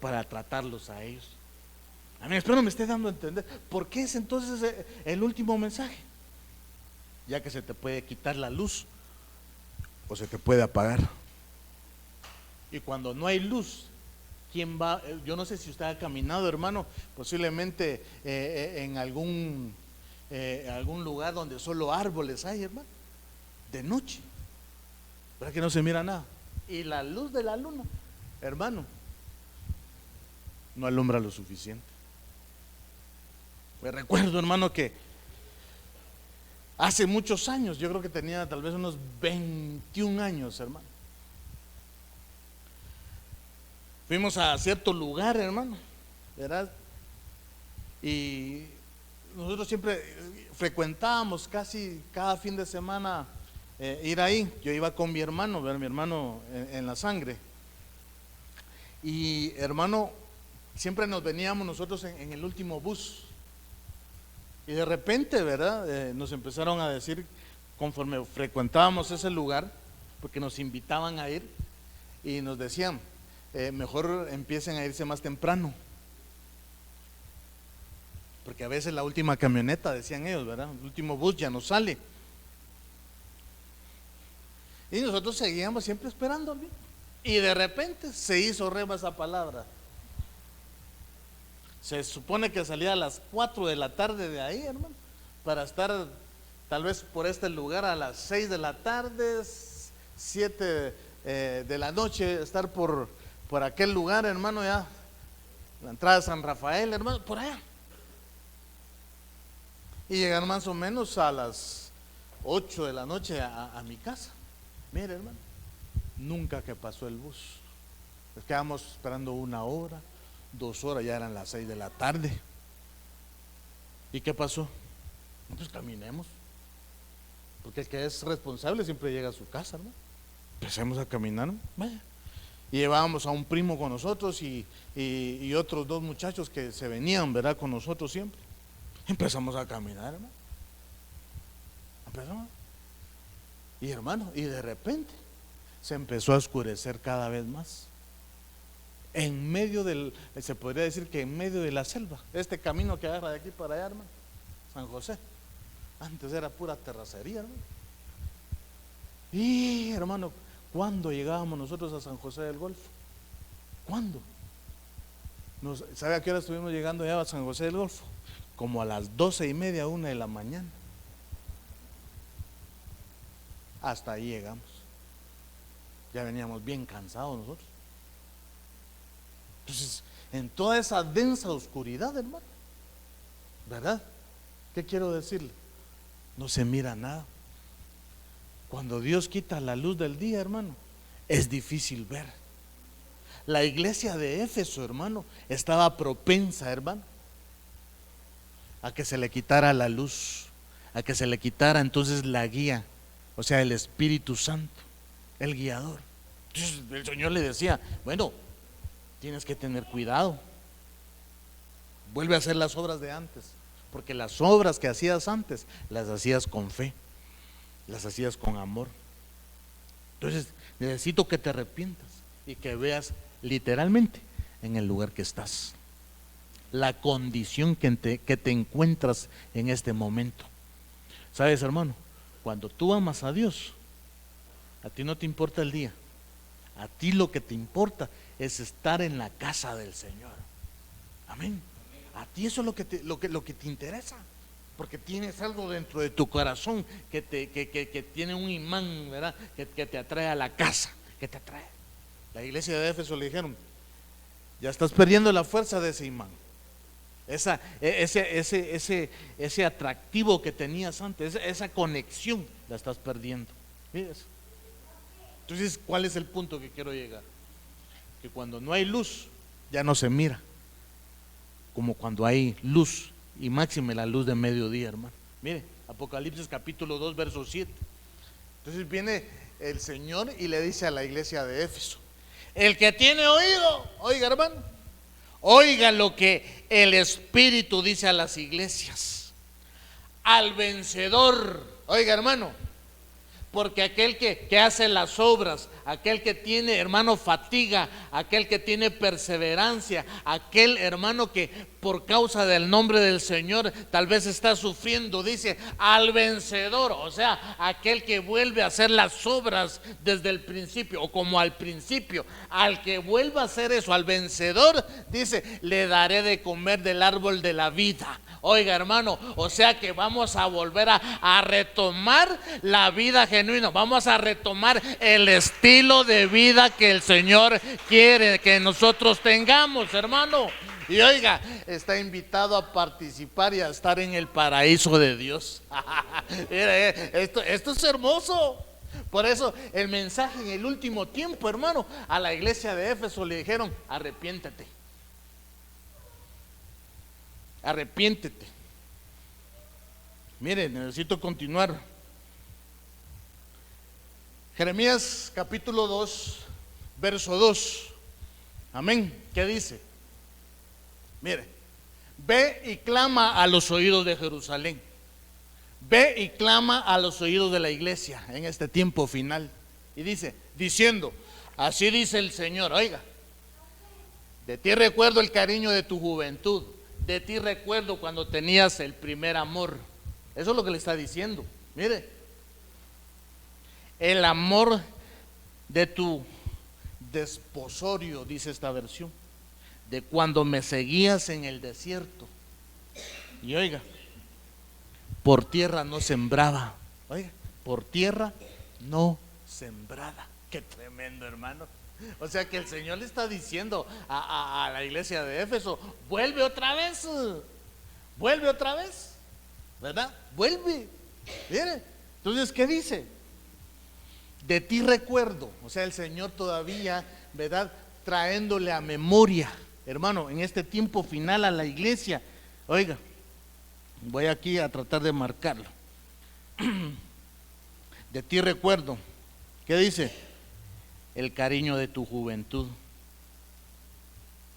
para tratarlos a ellos. Amén. Espero me esté dando a entender. ¿Por qué es entonces el último mensaje? Ya que se te puede quitar la luz o se te puede apagar. Y cuando no hay luz, ¿quién va? Yo no sé si usted ha caminado, hermano, posiblemente en algún lugar donde solo árboles hay, hermano, de noche, ¿verdad que no se mira nada? Y la luz de la luna, hermano, no alumbra lo suficiente. Me recuerdo, hermano, que hace muchos años, yo creo que tenía tal vez unos 21 años, hermano. Fuimos a cierto lugar, hermano, ¿verdad? Y nosotros siempre frecuentábamos casi cada fin de semana ir ahí. Yo iba con mi hermano, ¿verdad? Mi hermano en la sangre. Y hermano, siempre nos veníamos nosotros en el último bus. Y de repente, ¿verdad? Nos empezaron a decir, conforme frecuentábamos ese lugar, porque nos invitaban a ir, y nos decían, mejor empiecen a irse más temprano, porque a veces la última camioneta, decían ellos, ¿verdad? El último bus ya no sale. Y nosotros seguíamos siempre esperando, ¿verdad? Y de repente se hizo rema esa palabra. Se supone que salía a las 4 de la tarde de ahí, hermano, para estar tal vez por este lugar a las 6 de la tarde, 7 de la noche, estar por aquel lugar, hermano, ya, la entrada de San Rafael, hermano, por allá. Y llegar más o menos a las 8 de la noche a mi casa. Mire, hermano, nunca que pasó el bus. Nos quedamos esperando 1 hora, 2 horas, ya eran las 6 de la tarde. ¿Y qué pasó? Pues caminemos, porque el que es responsable siempre llega a su casa, ¿no? Empecemos a caminar, vaya. Y llevábamos a un primo con nosotros y otros 2 muchachos que se venían, ¿verdad? Con nosotros siempre. Empezamos a caminar, hermano. Empezamos. Y hermano, y de repente se empezó a oscurecer cada vez más. En medio se podría decir que en medio de la selva, este camino que agarra de aquí para allá, hermano, San José, antes era pura terracería, hermano. Y hermano, cuando llegábamos nosotros a San José del Golfo, ¿Cuándo? ¿Sabe a qué hora estuvimos llegando ya a San José del Golfo? Como a las 12:30, 1 de la mañana. Hasta ahí llegamos. Ya veníamos bien cansados nosotros. Entonces, en toda esa densa oscuridad, hermano, ¿verdad? ¿Qué quiero decirle? No se mira nada. Cuando Dios quita la luz del día, hermano, es difícil ver. La iglesia de Éfeso, hermano, estaba propensa, hermano, a que se le quitara la luz, a que se le quitara entonces la guía, o sea, el Espíritu Santo, el guiador. Entonces el Señor le decía, bueno, tienes que tener cuidado, vuelve a hacer las obras de antes, porque las obras que hacías antes las hacías con fe, las hacías con amor. Entonces necesito que te arrepientas y que veas literalmente en el lugar que estás, la condición que te encuentras en este momento. ¿Sabes, hermano? Cuando tú amas a Dios, a ti no te importa el día, a ti lo que te importa es estar en la casa del Señor. Amén. A ti eso es lo que te interesa, porque tienes algo dentro de tu corazón que tiene un imán, ¿verdad? Que te atrae a la casa, que te atrae. La iglesia de Éfeso le dijeron, ya estás perdiendo la fuerza de ese imán, ese atractivo que tenías antes, esa conexión la estás perdiendo. ¿Ves? Entonces, ¿cuál es el punto que quiero llegar? Que cuando no hay luz, ya no se mira como cuando hay luz, y máxime la luz de mediodía, hermano. Mire, Apocalipsis capítulo 2, verso 7. Entonces viene el Señor y le dice a la iglesia de Éfeso, el que tiene oído, oiga, hermano, oiga lo que el Espíritu dice a las iglesias. Al vencedor, oiga, hermano, porque aquel que hace las obras, aquel que tiene, hermano, fatiga, aquel que tiene perseverancia, aquel, hermano, que por causa del nombre del Señor tal vez está sufriendo, dice al vencedor, o sea, aquel que vuelve a hacer las obras desde el principio o como al principio, al que vuelva a hacer eso, al vencedor, dice, le daré de comer del árbol de la vida. Oiga, hermano, o sea que vamos a volver a retomar la vida genuina, vamos a retomar el estilo de vida que el Señor quiere que nosotros tengamos, hermano. Y oiga, está invitado a participar y a estar en el paraíso de Dios. Esto es hermoso. Por eso el mensaje en el último tiempo, hermano, a la iglesia de Éfeso le dijeron, arrepiéntete. Arrepiéntete. Mire, necesito continuar. Jeremías capítulo 2, verso 2. Amén. ¿Qué dice? Mire, ve y clama a los oídos de Jerusalén. Ve y clama a los oídos de la iglesia en este tiempo final. Y dice, diciendo, así dice el Señor, oiga, de ti recuerdo el cariño de tu juventud, de ti recuerdo cuando tenías el primer amor. Eso es lo que le está diciendo. Mire, el amor de tu desposorio, dice esta versión, de cuando me seguías en el desierto. Y oiga, por tierra no sembraba. Oiga, por tierra no sembrada. Qué tremendo, hermano. O sea que el Señor le está diciendo a la iglesia de Éfeso, vuelve otra vez, ¿verdad? Vuelve. Mire, entonces, ¿qué dice? De ti recuerdo, o sea, el Señor todavía, ¿verdad? Traéndole a memoria, hermano, en este tiempo final a la iglesia. Oiga, voy aquí a tratar de marcarlo. De ti recuerdo, ¿qué dice? El cariño de tu juventud,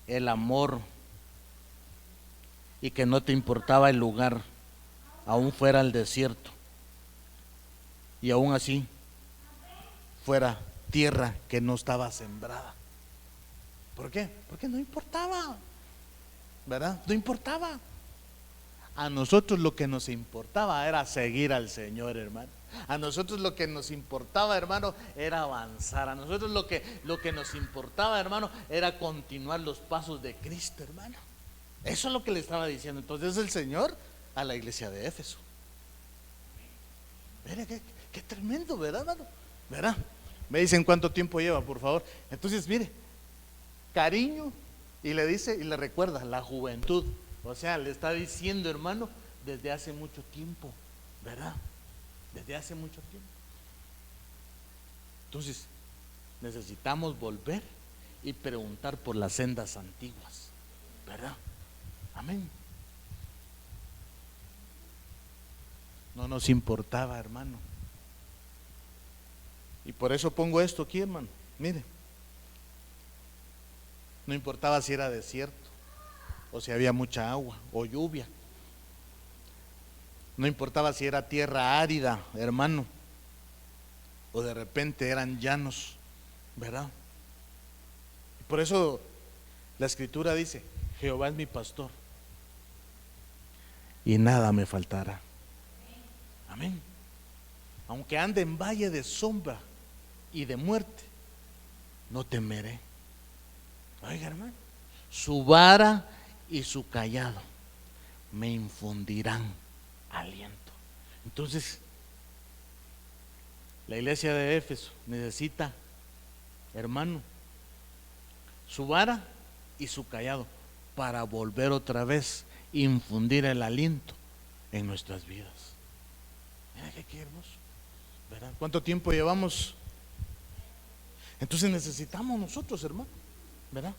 el amor, y que no te importaba el lugar, aún fuera el desierto, y aún así fuera tierra que no estaba sembrada. ¿Por qué? Porque no importaba, ¿verdad? No importaba. A nosotros lo que nos importaba era seguir al Señor, hermano. A nosotros lo que nos importaba, hermano, era avanzar. A nosotros lo que nos importaba, hermano, era continuar los pasos de Cristo, hermano. Eso es lo que le estaba diciendo entonces el Señor a la iglesia de Éfeso. Mira qué tremendo, ¿verdad, hermano? ¿Verdad? Me dicen cuánto tiempo lleva, por favor. Entonces, mire, cariño, y le dice y le recuerda la juventud. O sea, le está diciendo, hermano, desde hace mucho tiempo, ¿verdad? Desde hace mucho tiempo. Entonces, necesitamos volver y preguntar por las sendas antiguas, ¿verdad? Amén. No nos importaba, hermano. Y por eso pongo esto aquí, hermano. Mire, no importaba si era desierto, o si había mucha agua o lluvia. No importaba si era tierra árida, hermano, o de repente eran llanos, ¿verdad? Y por eso la Escritura dice: Jehová es mi pastor y nada me faltará. Amén. Aunque ande en valle de sombra y de muerte, no temeré. Oiga, hermano, su vara y su cayado me infundirán aliento. Entonces, la iglesia de Éfeso necesita, hermano, su vara y su cayado para volver otra vez a infundir el aliento en nuestras vidas. Mira qué hermoso, ¿verdad? ¿Cuánto tiempo llevamos? Entonces necesitamos nosotros, hermano, ¿verdad?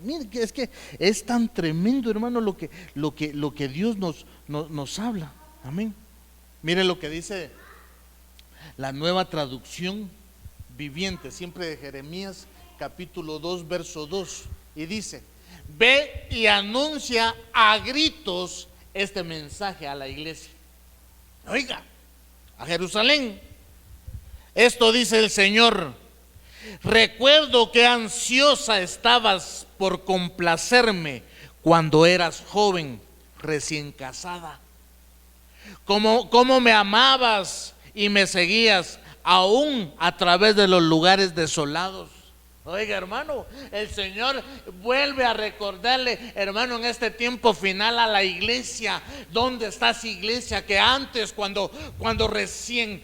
Mire que es tan tremendo, hermano, lo que Dios nos habla. Amén. Mire lo que dice la Nueva Traducción Viviente, siempre de Jeremías, capítulo 2, verso 2, y dice: ve y anuncia a gritos este mensaje a la iglesia. Oiga, a Jerusalén. Esto dice el Señor: recuerdo que ansiosa estabas por complacerme cuando eras joven, recién casada. Cómo me amabas y me seguías aún a través de los lugares desolados. Oiga, hermano, el Señor vuelve a recordarle, hermano, en este tiempo final a la iglesia. ¿Dónde estás, iglesia? Que antes, cuando recién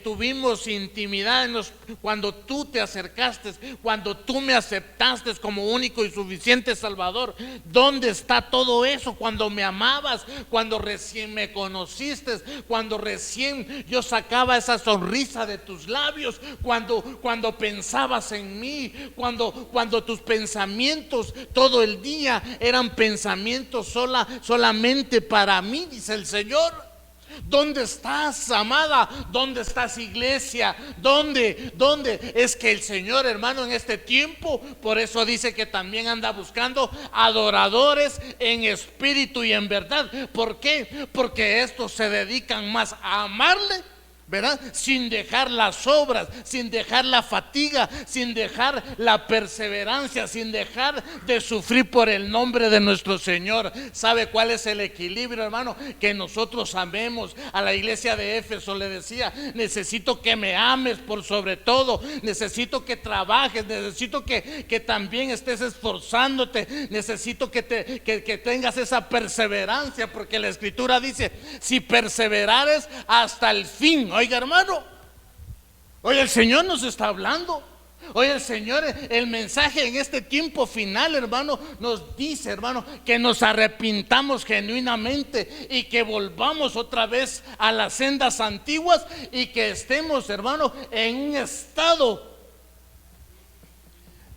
tuvimos intimidad, cuando tú te acercaste, cuando tú me aceptaste como único y suficiente Salvador, ¿dónde está todo eso? Cuando me amabas, cuando recién me conociste, cuando recién yo sacaba esa sonrisa de tus labios, cuando pensabas en mí, cuando tus pensamientos todo el día eran pensamientos solamente para mí, dice el Señor. ¿Dónde estás, amada? ¿Dónde estás, iglesia? ¿Dónde? Es que el Señor, hermano, en este tiempo, por eso dice que también anda buscando adoradores en espíritu y en verdad. ¿Por qué? Porque estos se dedican más a amarle, ¿verdad? Sin dejar las obras, sin dejar la fatiga, sin dejar la perseverancia, sin dejar de sufrir por el nombre de nuestro Señor. ¿Sabe cuál es el equilibrio, hermano? Que nosotros amemos. A la iglesia de Éfeso le decía: necesito que me ames por sobre todo, necesito que trabajes, necesito que también estés esforzándote, necesito que tengas esa perseverancia, porque la Escritura dice: si perseverares hasta el fin. Oiga, hermano, hoy el Señor nos está hablando. Hoy el Señor, el mensaje en este tiempo final, hermano, nos dice, hermano, que nos arrepintamos genuinamente y que volvamos otra vez a las sendas antiguas y que estemos, hermano, en un estado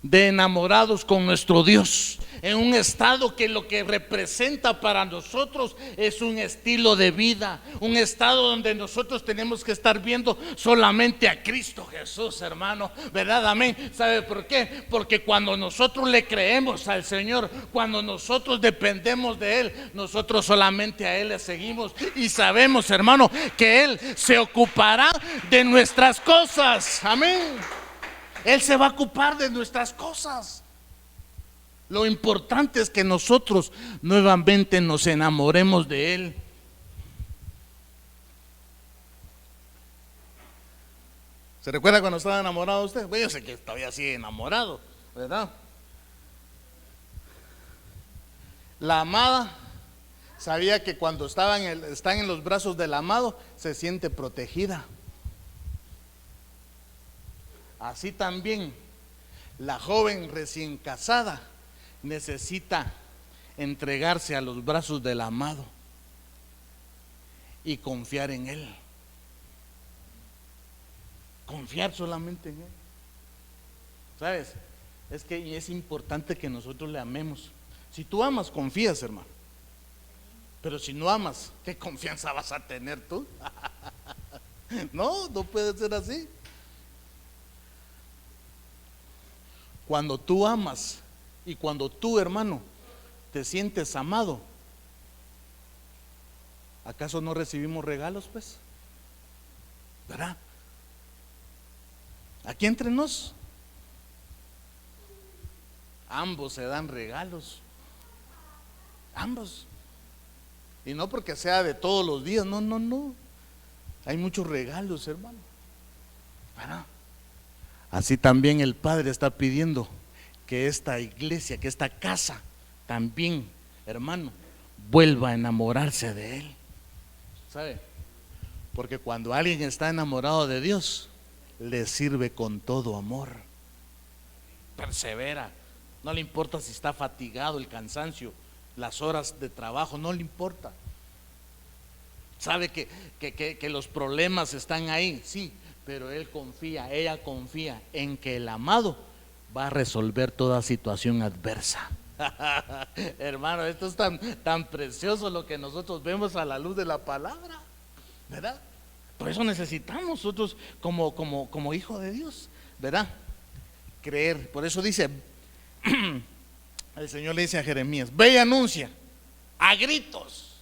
de enamorados con nuestro Dios, en un estado que lo que representa para nosotros es un estilo de vida, un estado donde nosotros tenemos que estar viendo solamente a Cristo Jesús, hermano, ¿verdad? Amén. ¿Sabe por qué? Porque cuando nosotros le creemos al Señor, cuando nosotros dependemos de Él, nosotros solamente a Él le seguimos y sabemos, hermano, que Él se ocupará de nuestras cosas. Amén. Él se va a ocupar de nuestras cosas. Lo importante es que nosotros nuevamente nos enamoremos de Él ¿Se recuerda cuando estaba enamorado usted? Bueno, yo sé que todavía sigue enamorado, ¿verdad? La amada sabía que cuando están en los brazos del amado se siente protegida. Así también la joven recién casada necesita entregarse a los brazos del amado y confiar en él. Confiar solamente en él. ¿Sabes? Es que es importante que nosotros le amemos. Si tú amas, confías, hermano. Pero si no amas, ¿qué confianza vas a tener tú? No, no puede ser así. Cuando tú amas y cuando tú, hermano, te sientes amado, ¿acaso no recibimos regalos, pues? ¿Verdad? Aquí entre nos, ambos se dan regalos. Ambos. Y no porque sea de todos los días, no, no, no. Hay muchos regalos, hermano. ¿Verdad? Así también el Padre está pidiendo que esta iglesia, que esta casa también, hermano, vuelva a enamorarse de Él. ¿Sabe? Porque cuando alguien está enamorado de Dios, le sirve con todo amor. Persevera. No le importa si está fatigado, el cansancio, las horas de trabajo, no le importa. Sabe que los problemas están ahí, sí, pero él confía, ella confía en que el amado va a resolver toda situación adversa. Hermano, esto es tan precioso lo que nosotros vemos a la luz de la palabra, ¿verdad? Por eso necesitamos nosotros como hijo de Dios, ¿verdad? Creer. Por eso dice, el Señor le dice a Jeremías: ve y anuncia a gritos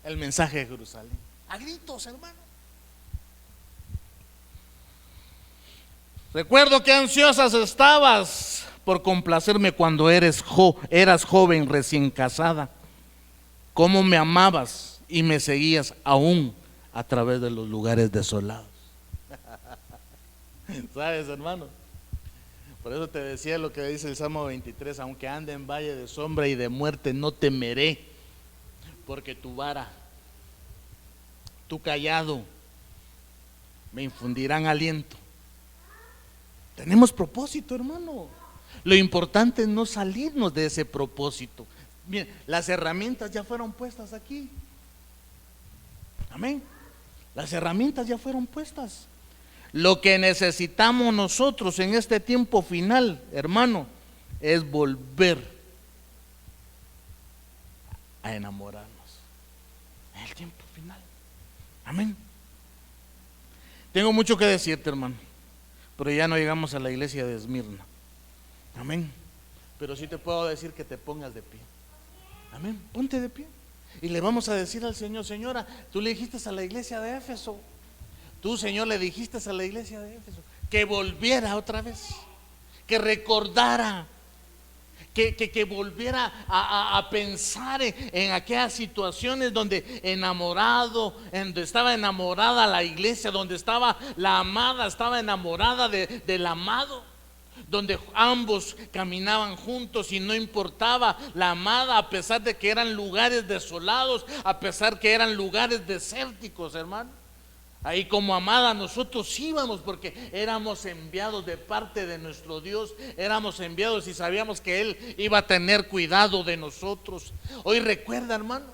el mensaje de Jerusalén. A gritos, hermano. Recuerdo que ansiosas estabas por complacerme cuando eras joven recién casada. Cómo me amabas y me seguías aún a través de los lugares desolados. ¿Sabes, hermano? Por eso te decía lo que dice el Salmo 23: aunque ande en valle de sombra y de muerte, no temeré, porque tu vara, tu cayado me infundirán aliento. Tenemos propósito, hermano. Lo importante es no salirnos de ese propósito. Miren, las herramientas ya fueron puestas aquí. Amén. Las herramientas ya fueron puestas. Lo que necesitamos nosotros en este tiempo final, hermano, es volver a enamorarnos en el tiempo final. Amén. Tengo mucho que decirte, hermano, pero ya no llegamos a la iglesia de Esmirna. Amén. Pero sí te puedo decir que te pongas de pie. Amén. Ponte de pie. Y le vamos a decir al Señor: Señora, tú le dijiste a la iglesia de Éfeso, tú, Señor, le dijiste a la iglesia de Éfeso que volviera otra vez, que recordara, que volviera a pensar en aquellas situaciones donde donde estaba enamorada la iglesia, donde estaba la amada, estaba enamorada del amado, donde ambos caminaban juntos y no importaba la amada, a pesar de que eran lugares desolados, a pesar que eran lugares desérticos, hermano. Ahí como amada nosotros íbamos porque éramos enviados de parte de nuestro Dios, éramos enviados y sabíamos que Él iba a tener cuidado de nosotros. Hoy recuerda, hermano,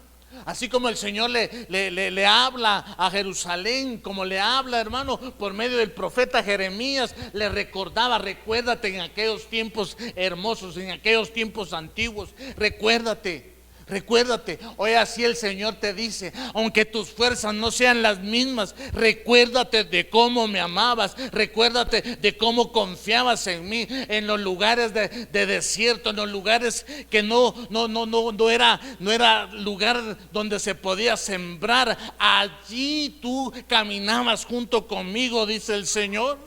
así como el Señor le habla a Jerusalén, como le habla, hermano, por medio del profeta Jeremías, le recordaba: recuérdate en aquellos tiempos hermosos, en aquellos tiempos antiguos, recuérdate. Recuérdate, hoy así el Señor te dice: aunque tus fuerzas no sean las mismas, recuérdate de cómo me amabas, recuérdate de cómo confiabas en mí, en los lugares de desierto, en los lugares que no era lugar donde se podía sembrar. Allí tú caminabas junto conmigo, dice el Señor.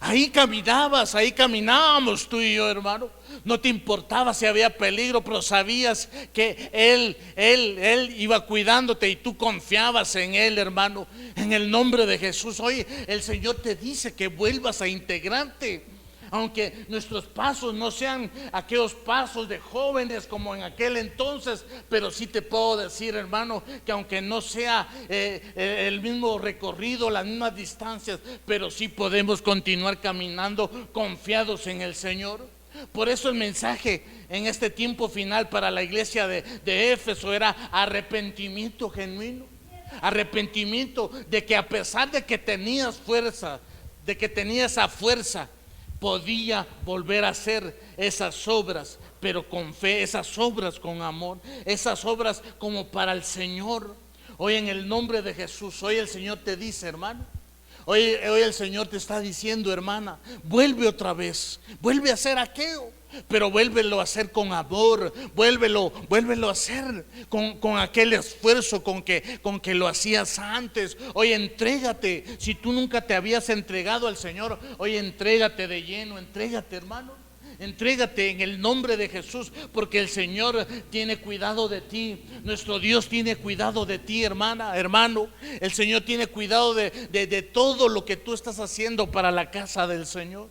Ahí caminabas, ahí caminábamos tú y yo, hermano. No te importaba si había peligro, pero sabías que Él iba cuidándote y tú confiabas en Él, hermano. En el nombre de Jesús, hoy el Señor te dice que vuelvas a integrarte. Aunque nuestros pasos no sean aquellos pasos de jóvenes como en aquel entonces, pero sí te puedo decir, hermano, que aunque no sea el mismo recorrido, las mismas distancias, pero sí podemos continuar caminando confiados en el Señor. Por eso el mensaje en este tiempo final para la iglesia de Éfeso era arrepentimiento genuino. Arrepentimiento de que a pesar de que tenías fuerza, de que tenías esa fuerza, podía volver a hacer esas obras, pero con fe, esas obras con amor, esas obras como para el Señor. Hoy en el nombre de Jesús, hoy el Señor te dice, hermano, hoy el Señor te está diciendo, hermana, vuelve otra vez, vuelve a hacer aquello, pero vuélvelo a hacer con amor, vuélvelo a hacer con aquel esfuerzo con que lo hacías antes. Hoy entrégate, si tú nunca te habías entregado al Señor, hoy entrégate de lleno, entrégate, hermano. Entrégate en el nombre de Jesús, porque el Señor tiene cuidado de ti. Nuestro Dios tiene cuidado de ti, hermana, hermano. El Señor tiene cuidado de todo lo que tú estás haciendo para la casa del Señor.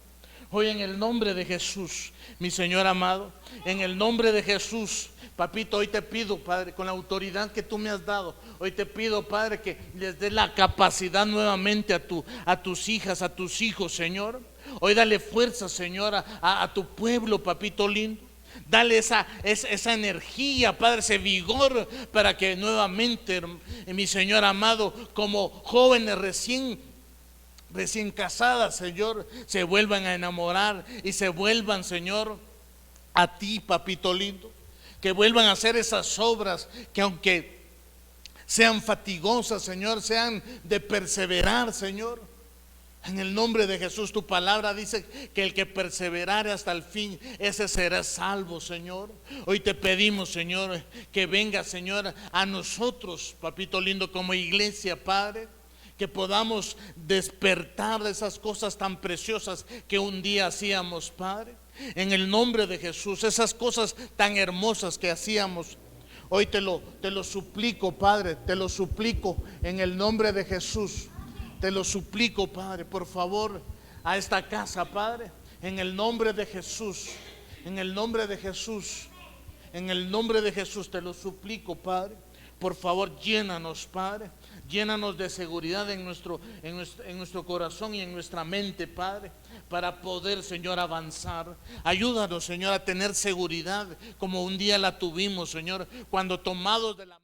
Hoy en el nombre de Jesús, mi Señor amado, en el nombre de Jesús, papito, hoy te pido, Padre, con la autoridad que tú me has dado, hoy te pido, Padre, que les dé la capacidad nuevamente a tus hijas, a tus hijos, Señor. Hoy dale fuerza, Señor, a tu pueblo, papito lindo. Dale esa energía, Padre, ese vigor, para que nuevamente, mi Señor amado, como jóvenes recién casadas, Señor, se vuelvan a enamorar y se vuelvan, Señor, a ti, papito lindo. Que vuelvan a hacer esas obras que aunque sean fatigosas, Señor, sean de perseverar, Señor. En el nombre de Jesús, tu palabra dice que el que perseverare hasta el fin, ese será salvo, Señor. Hoy te pedimos, Señor, que venga, Señor, a nosotros, papito lindo, como iglesia, Padre, que podamos despertar de esas cosas tan preciosas que un día hacíamos, Padre. En el nombre de Jesús, esas cosas tan hermosas que hacíamos, hoy te lo suplico, Padre, te lo suplico en el nombre de Jesús. Te lo suplico, Padre, por favor, a esta casa, Padre, en el nombre de Jesús, en el nombre de Jesús, en el nombre de Jesús, te lo suplico, Padre. Por favor, llénanos, Padre, llénanos de seguridad en nuestro corazón y en nuestra mente, Padre, para poder, Señor, avanzar. Ayúdanos, Señor, a tener seguridad como un día la tuvimos, Señor, cuando tomados de la